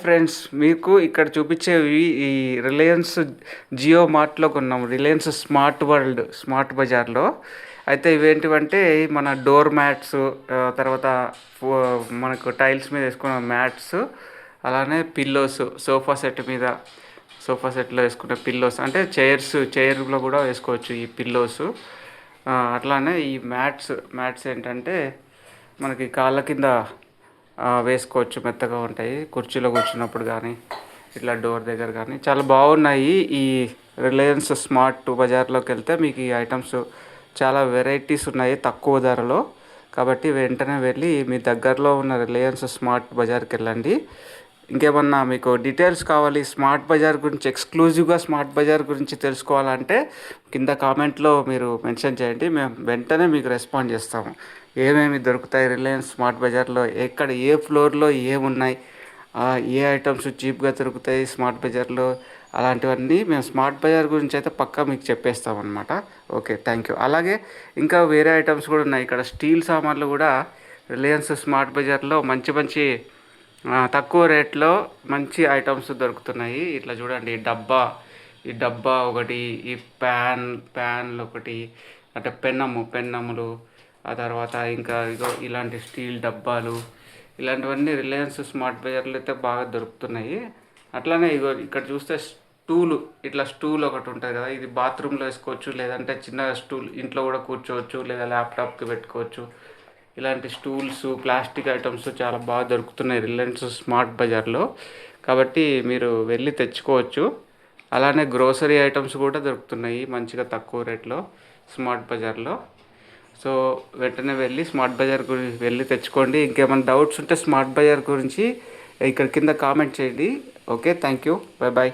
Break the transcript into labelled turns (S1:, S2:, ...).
S1: Friends, మీకు ఇక్కడ చూపించేవి ఈ రిలయన్స్ జియో మార్ట్లో కొన్నాం. రిలయన్స్ స్మార్ట్ వరల్డ్ స్మార్ట్ బజార్లో. అయితే ఇవేంటివంటే మన డోర్ మ్యాట్స్, తర్వాత మనకు టైల్స్ మీద వేసుకున్న మ్యాట్స్, అలానే పిల్లోస్, సోఫా సెట్లో వేసుకునే పిల్లోస్, అంటే చైర్లో కూడా వేసుకోవచ్చు ఈ పిల్లోస్. అట్లానే ఈ మ్యాట్స్ ఏంటంటే మనకి కాళ్ళ కింద వేసుకోవచ్చు, మెత్తగా ఉంటాయి కుర్చీలో కూర్చున్నప్పుడు కానీ, ఇట్లా డోర్ దగ్గర కానీ చాలా బాగున్నాయి. ఈ రిలయన్స్ స్మార్ట్ బజార్లోకి వెళ్తే మీకు ఈ ఐటమ్స్ చాలా వెరైటీస్ ఉన్నాయి తక్కువ ధరలో. కాబట్టి వెంటనే వెళ్ళి మీ దగ్గరలో ఉన్న రిలయన్స్ స్మార్ట్ బజార్కి వెళ్ళండి. ఇంకేమన్నా మీకు డీటెయిల్స్ కావాలి స్మార్ట్ బజార్ గురించి, ఎక్స్క్లూజివ్గా స్మార్ట్ బజార్ గురించి తెలుసుకోవాలంటే కింద కామెంట్లో మీరు మెన్షన్ చేయండి. మేము వెంటనే మీకు రెస్పాండ్ చేస్తాము. ఏమేమి దొరుకుతాయి రిలయన్స్ స్మార్ట్ బజార్లో, ఎక్కడ ఏ ఫ్లోర్లో ఏమున్నాయి, ఏ ఐటమ్స్ చీప్గా దొరుకుతాయి స్మార్ట్ బజార్లో, అలాంటివన్నీ మేము స్మార్ట్ బజార్ గురించి అయితే పక్కా మీకు చెప్పేస్తామన్నమాట. Okay, thank you. అలాగే ఇంకా వేరే ఐటమ్స్ కూడా ఉన్నాయి. ఇక్కడ స్టీల్ సామాన్లు కూడా రిలయన్స్ స్మార్ట్ బజార్లో మంచి మంచి తక్కువ రేట్లో మంచి ఐటమ్స్ దొరుకుతున్నాయి. ఇట్లా చూడండి, ఈ డబ్బా ఒకటి, ఈ ప్యాన్లు ఒకటి, అంటే పెన్నములు, ఆ తర్వాత ఇంకా ఇగో ఇలాంటి స్టీల్ డబ్బాలు, ఇలాంటివన్నీ రిలయన్స్ స్మార్ట్ బజార్లో అయితే బాగా దొరుకుతున్నాయి. అట్లానే ఇగో ఇక్కడ చూస్తే స్టూల్ ఒకటి ఉంటుంది కదా, ఇది బాత్రూంలో వేసుకోవచ్చు, లేదంటే చిన్న స్టూల్ ఇంట్లో కూడా కూర్చోవచ్చు, లేదా ల్యాప్టాప్కి పెట్టుకోవచ్చు. ఇలాంటి స్టూల్స్, ప్లాస్టిక్ ఐటమ్స్ చాలా బాగా దొరుకుతున్నాయి రిలయన్స్ స్మార్ట్ బజార్లో. కాబట్టి మీరు వెళ్ళి తెచ్చుకోవచ్చు. అలానే గ్రోసరీ ఐటమ్స్ కూడా దొరుకుతున్నాయి మంచిగా తక్కువ రేట్లో స్మార్ట్ బజార్లో. సో వెంటనే వెళ్ళి స్మార్ట్ బజార్ గురించి వెళ్ళి తెచ్చుకోండి. ఇంకేమైనా డౌట్స్ ఉంటే స్మార్ట్ బజార్ గురించి ఇక్కడ కింద కామెంట్ చేయండి. Okay, thank you, bye.